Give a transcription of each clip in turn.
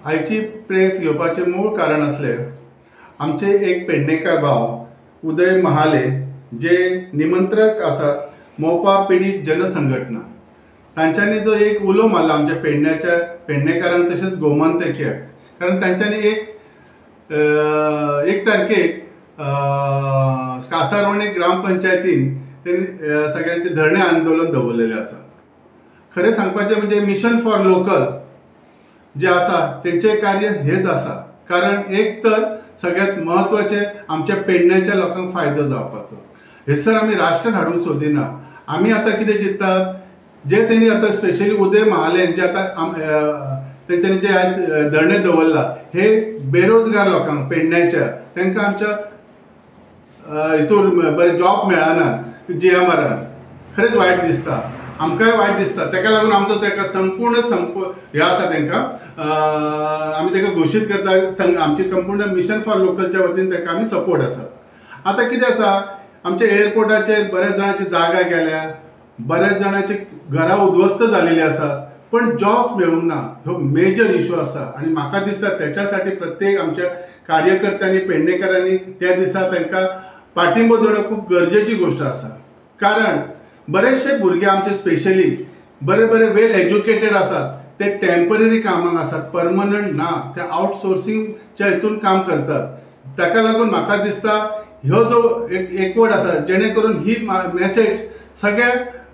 आयची प्रेस घेवपाचें मूळ कारण असलें आमचे एक पेडणेकार भाव उदय महाले जे निमंत्रक आसात मोपा पीडित जनसंघटना तांच्यांनी जो एक उलो मारला आमच्या पेडणेकारांक तशेंच गोमंतक्याक, कारण तांच्यांनी एक तारखेक कासारवणे ग्रामपंचायतीन त्यांनी सगळ्यांचे धरणे आंदोलन दवरलेलें आसा. खरें सांगपाचें म्हणजे मिशन फॉर लोकल जे आसा तेंचें कार्य हेच आसा, कारण एक तर सगळ्यात महत्वाचे आमच्या पेडण्याच्या लोकांक फायदो जावपाचो. हेसर आमी राजकारण हाडूंक सोदिना. आमी आतां कितें चिंततात, जे तेणी आतां स्पेशली उदय महालेन जे आतां तेंच्यांनी जे आयज धरणे दवरला हे बेरोजगार लोकांक पेडण्याच्या तांकां आमच्या हितून बरे जॉब मेळना GMRन. खरेंच वायट दिसता, आमकांय वायट दिसता. ताका लागून आमचो ताका संपूर्ण हे आसा तांकां आमी ताका घोशीत करता. आमची संपूर्ण मिशन फॉर लोकलच्या वतीन ताका आमी सपोर्ट आसा. आतां कितें आसा, आमच्या एअरपोर्टाचेर बऱ्याच जाणांची जागा गेल्या, बऱ्याच जाणांची घरां उद्ध्वस्त जालेली आसात, पण जॉब्स मेळूंक ना. ह्यो मेजर इश्यू आसा आनी म्हाका दिसता त्याच्यासाठी प्रत्येक आमच्या कार्यकर्त्यांनी पेडणेकारांनी त्या दिसा तांकां पाठिंबो दिवप खूब गरजेची गोष्ट आसा. कारण बरेचशे भुरगे आमचे स्पेशली बरे वेल एज्युकेटेड आसात, ते टेम्पररी कामाक आसात, परमनंट ना, ते आउटसोर्सिंगच्या हितून काम करतात. ताका लागून म्हाका दिसता ह्यो जो एकवट आसा जेणे करून ही मेसेज सगळ्या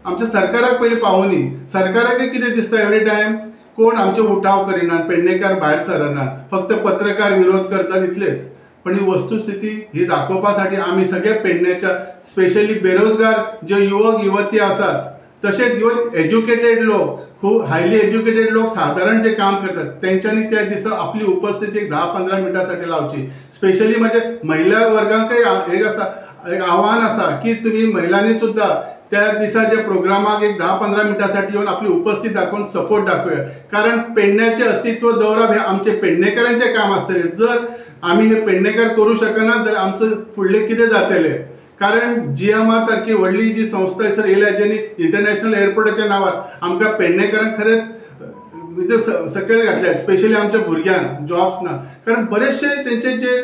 आमच्या सरकाराक पयलीं पावोनी. सरकाराकय कितें दिसता एवरी टायम कोण आमचे उठाव करिनात, पेडणेकार भायर सरनात, फक्त पत्रकार विरोध करतात इतलेच. पण ही वस्तुस्थिती ही दाखोवपासाठी आमी सगळे पेडण्याच्या स्पेशली बेरोजगार जे युवक युवती आसात, तसेच इवन एज्युकेटेड लोक, खूप हायली एज्युकेटेड लोक साधारण जे काम करतात त्यांच्यानी त्या दिसा आपली उपस्थिती 10-15 मिनटांसाठी लावची. स्पेशली म्हणजे महिला वर्गांकय एक आसा, एक आव्हान आसा की तुम्ही महिलांनी सुद्धा त्या दिसाच्या प्रोग्रामाक 10-15 मिनटांसाठी येऊन आपली उपस्थिती दाखवून सपोर्ट दाखवूया. कारण पेडण्याचे अस्तित्व दवरप हे आमचे पेडणेकारांचे काम आसतलें. जर आमी हे पेडणेकार करूं शकना जाल्यार आमचें फुडलें कितें जातलें. कारण GMR सारखी व्हडली जी संस्था हैसर येयल्या जेणी इंटरनॅशनल एअरपोर्टाच्या नांवार आमकां पेडणेकारांक खरेंच सकयल घातल्या, स्पेशली आमच्या भुरग्यांक जॉब्स ना. कारण बरेचशे तेंचे जे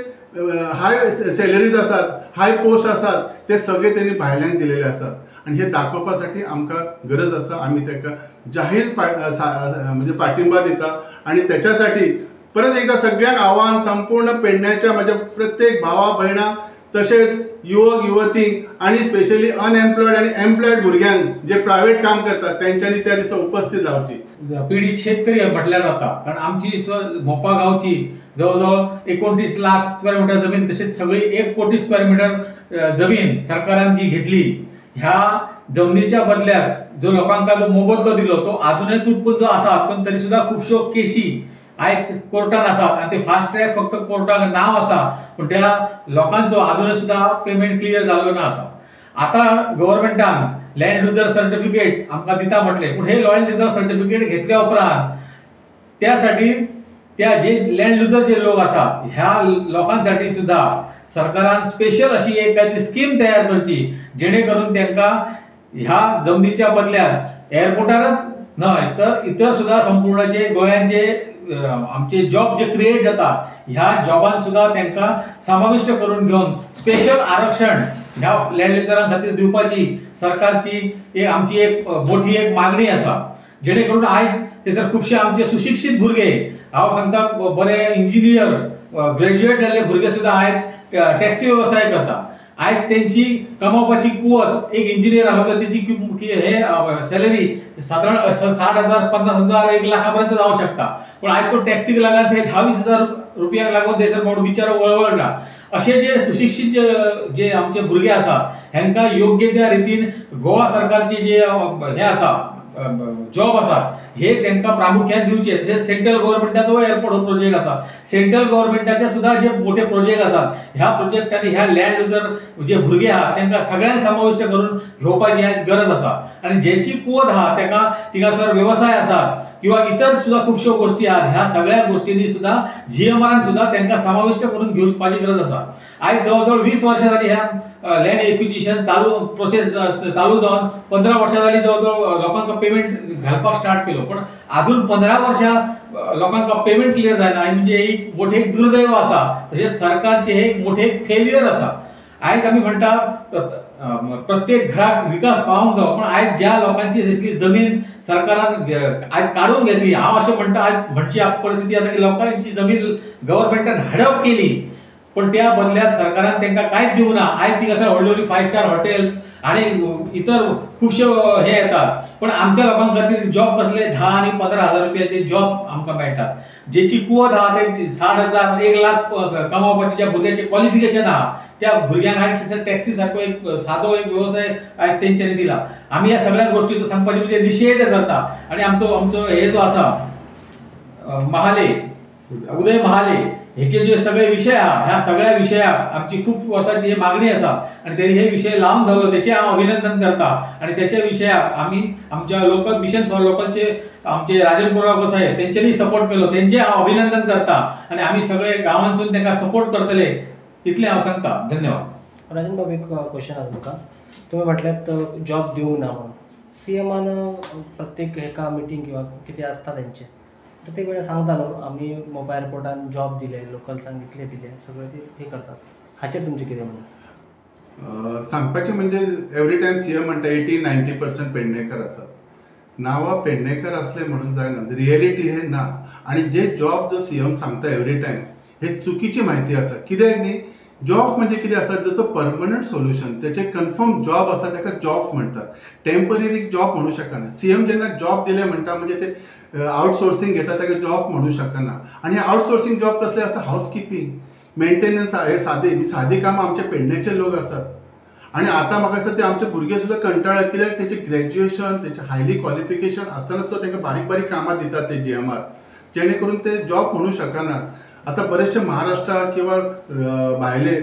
हाय सॅलरीज आसात, हाय पोस्ट आसात, ते सगळे त्यांनी भायल्यांक दिलेले आसात. आणि हे दाखोवपासाठी आमकां गरज आसा. आमी ताका जाहीर म्हणजे पाठिंबा दिता. आणि त्याच्यासाठी परत एकदा सगळ्यांक आव्हान, संपूर्ण पेडण्याच्या माझ्या प्रत्येक भावा भयणां तसेच युवक युवतींक आणि स्पेशली अनएम्प्लॉयड आणि एम्प्लॉयड भुरग्यांक जे प्रायव्हेट काम करतात त्यांच्यानी त्या दिसा उपस्थित जावची. पीडित शेतकरी म्हटल्यार जाता, कारण आमची मोपा गावची जवळजवळ 29 लाख स्क्वेअर मीटर जमीन, तसेच सगळी 1 कोटी स्क्वेअर मीटर जमीन सरकारान जी घेतली, ह्या जमनीच्या बदल्यात जो लोकांका जो मोबदलो दिलो तो अजूनही तुटपून जो आसा, पण तरी सुद्धा खूपशो केसी आयज कोर्टान आसात आणि ते फास्ट ट्रॅक फक्त कोर्टाक नाव आसा, पण त्या लोकांचो अजूनही सुद्धा पेमेंट क्लियर जाल्लो ना आसा. आता गव्हर्नमेंटान लँड युजर सर्टिफिकेट आमकां दिता म्हटले, पण हे लँड युजर सर्टिफिकेट घेतल्या उपरांत त्यासाठी त्या जे लँड युजर जे लोक आसा ह्या लोकांसाठी सुद्धा सरकारान स्पेशल अशी एक काही स्कीम तयार करची, जेणे करून त्यांना ह्या जमनीच्या बदल्यात एअरपोर्टारच न्हय तर इतर सुद्धा संपूर्ण जे गोंयात जे आमचे जॉब जे क्रिएट जाता ह्या जॉबान सुद्धा त्यांना समाविष्ट करून घेऊन स्पेशल आरक्षण ह्या लँड युजरां खातीर दिवपाची सरकारची आमची एक मोठी एक मागणी आसा. जेणे करून आयज थंयसर खुबशे आमचे सुशिक्षित भुरगे, हांव सांगता बरे इंजिनियर ग्रॅज्युएट जाल्ले भुरगे सुद्धा आयज टॅक्सी वेवसाय करता. आयज त्यांची कमावपाची कुवत एक इंजिनियर आलो तर त्याची हे सॅलरी साधारण 60,000, 50,000, 1 लाखापर्यंत जाऊ शकता. पण आज तो टॅक्सीक लागून ते 10-20,000 रुपयांक लागून थंयसर मोठो बिचारो वळवळटा. असे जे सुशिक्षित जे आमचे भुरगे आसा हांकां योग्य त्या रितीन गोवा सरकारचे जे हे आसा जॉब आसा हे त्यांना प्रामुख्यान दिवचे. तसेच सेंट्रल गव्हर्नमेंटाचो एअरपोर्ट प्रोजेक्ट आसा, सेंट्रल गव्हर्नमेंटाचे सुद्धा जे मोठे प्रोजेक्ट आसात ह्या प्रोजेक्टांनी ह्या लँड युजर जे भुरगे आहात त्यांना सगळ्यांक समाविष्ट करून घेवपाची आज गरज आसा. आणि ज्याची कुवत आहा ताका तिगासर व्यवसाय आसात, किंवा इतर सुद्धा खूपशा गोष्टी आहेत, ह्या सगळ्या गोष्टींनी सुद्धा GMR सुद्धा त्यांना समाविष्ट करून घेवपाची गरज आसा. आज जवळजवळ 20 वर्षां जाली ह्या लँड एक्विजिशन चालू प्रोसेस चालू जावन 15 वर्षां जाली जवळजवळ लोकांका पेमेंट घालपाक स्टार्ट केलो, पण अजून 15 वर्षां लोकांका पेमेंट क्लियर जायना. म्हणजे एक मोठे दुर्दैव आसा. तसेच सरकारचे हे एक मोठे फेल्युअर आसा. आज आम्ही म्हणटा प्रत्येक घरात विकास पावूंक जावो, पण आज ज्या लोकांची जशी जमीन सरकारान आज काढून घेतली, हांव अशें म्हणटा आज म्हणची परिस्थिती आसा की लोकांची जमीन गव्हर्नमेंटान हडप केली, पण त्या बदल्यात सरकारान तांकां कांयच दिवना. आज ती कसं व्हडली व्हडली 5 स्टार हॉटेल्स आणि इतर खुबशे हे येतात, पण आमच्या लोकां खातीर जॉब कसले 10 आणि 15 हजार रुपयाचे जॉब आमकां मेळटात. जेची कुवत आहा ते 60,000 1 लाख कमावपाचे ज्या भुरग्याचे क्वॉलिफिकेशन आहा त्या भुरग्यांक आज टॅक्सी सारको एक सादो एक व्यवसाय आज तेंच्यांनी दिला. आम्ही या सगळ्या गोष्टीचो सांगपाचे म्हणजे निषेध करता. आणि आमचो हे जो आसा महाले उदय महाले हेचे जे सगळे विषय आहा, ह्या सगळ्या विषयाक आमची खूप वर्सांची मागणी आसा आणि त्यांनी हे विषय लावून धरलो, त्याचे हांव अभिनंदन करता. आणि त्याच्या विशयाक आम्ही आमच्या लोकल मिशन फॉर लोकलचे आमचे राजन बोरावकर साहेब त्यांच्यानी सपोर्ट केलो, त्यांचे हांव अभिनंदन करता. आणि आम्ही सगळे गांवांसून त्यांना सपोर्ट करतले, इतले हांव सांगता. धन्यवाद. राजन बाबू, एक क्वेश्चन आसा तुका. तुम्ही म्हटल्यात जॉब दिवंक ना म्हणून. CMान प्रत्येक एका मिटींग किंवा कितें आसता तेंचे प्रत्येक वेळा सांगता न्हू आमी मोपा एअरपोर्टान जॉब दिले, लोकल्सांक इतले दिले, सगळे ते हे करतात. हाचेर तुमचें कितें म्हणून? सांगपाचें म्हणजे एवरी टायम CM म्हणटा 80-90% पेडणेकर आसात. नांवां पेडणेकर असले म्हणून जायना, रियलिटी हे ना. आणि जे जॉब जो CM सांगता एवरी टायम हे चुकीची माहिती आसा. कित्याक न्ही, जॉब्स म्हणजे कितें आसा, जसो परमनंट सोल्युशन त्याचे कन्फर्म जॉब आसता ताका जॉब्स म्हणटात, टेम्पररी जॉब म्हणू शकना. CM जेन्ना जॉब दिले म्हणटा म्हणजे ते आउटसोर्सिंग घेता ताका जॉब म्हणू शकना. आणि हे आउटसोर्सिंग जॉब कसले आसा, हाऊसकीपिंग, मेंटेनन्स, हे सादी कामां आमचे पेडणेचे लोक आसात. आणि आता म्हाका दिसता ते आमचे भुरगे सुद्धा कंटाळ्यात, कित्याक तेंचे ग्रॅज्युएशन तेंचे हायली क्वॉलिफिकेशन आसतना सुद्धा तांकां बारीक बारीक कामां दितात ते GMR, जेणे करून ते जॉब म्हणू शकनात. आता बरेचसे महाराष्ट्र किंवा भायले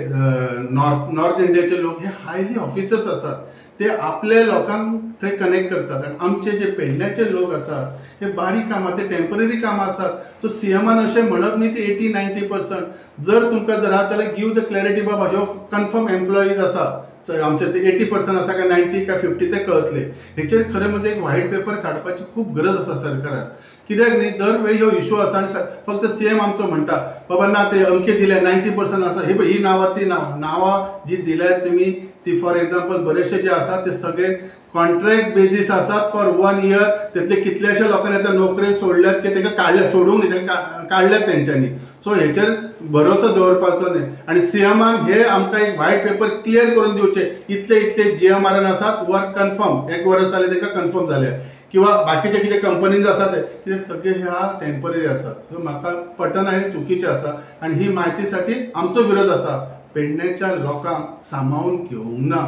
नॉर्थ इंडियाचे लोक हे हायली ऑफिसर्स आसात, ते आपल्या लोकांक थंय कनेक्ट करतात. आणि आमचे जे पेडण्याचे लोक आसात हे बारीक कामां, ते टेम्पररी कामां आसात. सो CMान अशें म्हणप न्ही ते 80-90%. जर तुमकां जर आहा जाल्यार गिव द क्लॅरिटी, बाबा ह्यो कन्फर्म एम्प्लॉईज आसा आमचे, ते 80% आसा काय 90 काय 50 ते कळतले. हेचेर खरें म्हणजे एक व्हाईट पेपर काडपाची खूप गरज आसा सरकारान. कित्याक न्ही, दर वेळी ह्यो इश्यू आसा आणि फक्त CM आमचो म्हणटा बाबा ना ते अमके दिले 90% आसा, हे ही नांवां ती नांवां जी दिल्यात तुमी ती, फॉर एक्झाम्पल बरेचसे जे आसात ते सगळे कॉन्ट्रॅक्ट बेजीस आसात फॉर 1 इयर. त्यातले कितल्याशा लोकांनी आता नोकरी सोडल्यात की तांकां काडल्या, सोडूंक न्ही तांकां काडल्यात तेंच्यांनी. सो हेचेर भरोसो दवरपाचो न्ही. आणि CMान हे आमकां एक व्हाईट पेपर क्लियर करून दिवचे, इतले GMRन आसात, वर्क कन्फर्म 1 वर्स जालें तांकां कन्फर्म जालें. किंवा बाकीचे कितें कंपनीज आसात ते सगळे ह्या टेम्पररी आसात. सो म्हाका पटना, हे चुकीचें आसा. आणि ही म्हायतीसाठी आमचो विरोध आसा. पेडण्याच्या लोकांक सांबाळून घेवंक ना.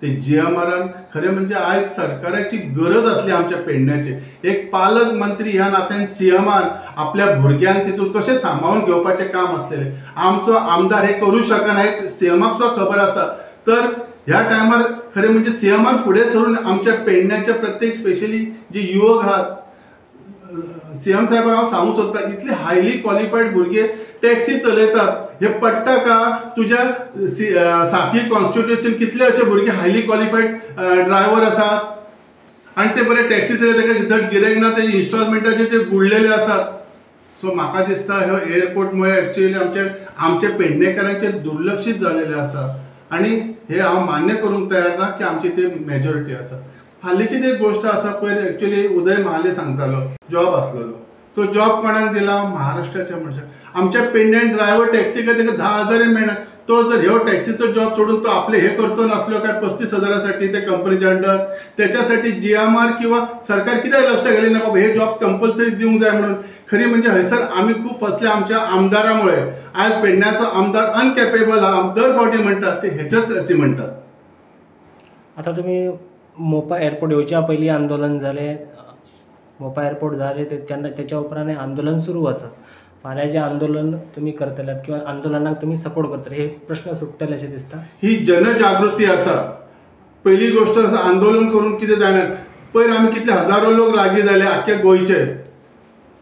ते GMRन खरें म्हणजे आज सरकाराची गरज असली आमच्या पेडण्याची. एक पालक मंत्री ह्या नात्यान CMान आपल्या भुरग्यांक तितून कशें सांबाळून घेवपाचें काम आसलेलें. आमचो आमदार हे करूं शकना, हे CMाक सुद्धा खबर आसा. तर ह्या टायमार खरें म्हणजे CMान फुडें सरून आमच्या पेडण्याच्या प्रत्येक स्पेशली जे युवक आहात, CM साहेबांक हांव सांगूंक सोदता, इतले हायली क्वॉलिफायड भुरगे टॅक्सी चलयतात. हे पडटा का तुझ्या साखी कॉन्स्टिट्युएन्सीन कितले अशे भुरगे हायली क्वॉलिफायड ड्रायव्हर आसात आणि ते बरे टॅक्सी चलयतात, ताका धड गिरायक ना, ते इन्स्टॉलमेंटाचे ते बुडलेले आसात. सो म्हाका दिसता ह्यो एअरपोर्टमुळे एक्चुअली आमचे पेडणेकरांचेर दुर्लक्षीत जालेले आसा. आणि हे हांव मान्य करूंक तयार ना की आमची ते मेजॉरिटी आसा. हालींचीच एक गोष्ट आसा पळय, एक्चुअली उदय महाले सांगतालो जॉब आसलेलो, तो जॉब कोणाक दिला, महाराष्ट्राच्या मनशाक. आमच्या पेडण्यान ड्रायव्हर टॅक्सी काय ताका 10,000 मेळनात. तो जर ह्यो टॅक्सीचो जॉब सोडून तो आपले हे करचो नासलो काय 35,000साठी ते कंपनीच्या अंडर, त्याच्यासाठी GMR किंवा सरकार कित्याक लक्ष घालिना ना बाबा हे जॉब्स कंपल्सरी दिवंक जाय म्हणून. खरी म्हणजे हयसर आम्ही खूप फसले आमच्या आमदारामुळे. आज पेडण्याचो आमदार अनकॅपेबल हा, दर फावटी म्हणतात ते हेच्यासाठी म्हणतात. आता तुम्ही मोपा एअरपोर्ट येवच्या पयलीं आंदोलन जालें, मोपा एअरपोर्ट जालें तेन्ना त्याच्या उपरांत आंदोलन सुरू आसा. फाल्यां जें आंदोलन तुम्ही करतल्यात किंवा आंदोलनाक तुम्ही सपोर्ट करतले, हे प्रश्न सुट्टले अशें दिसता. ही जनजागृती आसा. पहिली गोष्ट आसा, आंदोलन करून कितें जायना. पयर आमी कितले हजारो लोक लागीं जाले आख्ख्या गोंयचे,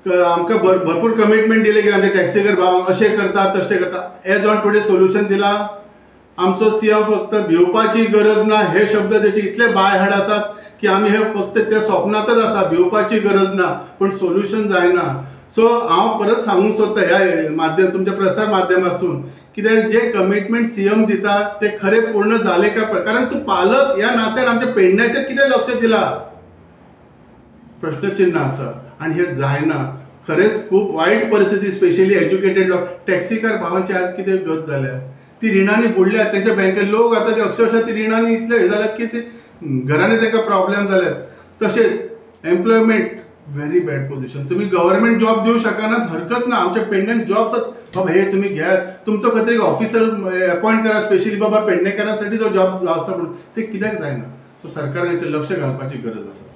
आमकां भरपूर कमिटमेंट दिले की आमचे टॅक्सीकर भाव अशें करता तशें करता. एज ऑन टुडे सोल्युशन दिला. आमचो सीएम फक्त भिवपाची गरज ना हे शब्द तेचे इतले बाय हार्ड आसात की आमी हे फक्त त्या स्वप्नातच आसा. भिवपाची गरज ना पण सोल्युशन जायना. सो हांव परत सांगूंक सोदता ह्या माध्यम तुमच्या प्रसार माध्यमातून कित्याक जे कमिटमेंट सीएम दिता ते खरे पूर्ण झाले का. कारण तूं पालक ह्या नात्यान आमच्या पेडण्याचेर कितें लक्ष दिला प्रश्नचिन्ह आसा आनी हे जायना. खरेंच खूब वायट परिस्थिती स्पेशली एज्युकेटेड लोक टॅक्सीकार भावांची आज कितें गत जाल्या. ती रिणांनी बुडल्यात. तेंच्या बँकेत लोक आतां ते अक्षरशः ती रिणांनी इतले हे जाल्यात की ते घरांनी तांकां प्रॉब्लेम जाल्यात. तशेंच एम्प्लॉयमेंट व्हेरी बॅड पोझिशन. तुम्ही गव्हर्नमेंट जॉब दिवं शकनात हरकत ना. आमच्या पेडण्यान जॉब्स बाबा हे तुम्ही घ्यात. तुमचो खंय तरी ऑफिसर अपॉइंट करा स्पेशली बाबा पेडणेकारांसाठी तो जॉब जावचो म्हणून. ते कित्याक जायना. सो सरकारान हेचेर लक्ष घालपाची गरज आसा.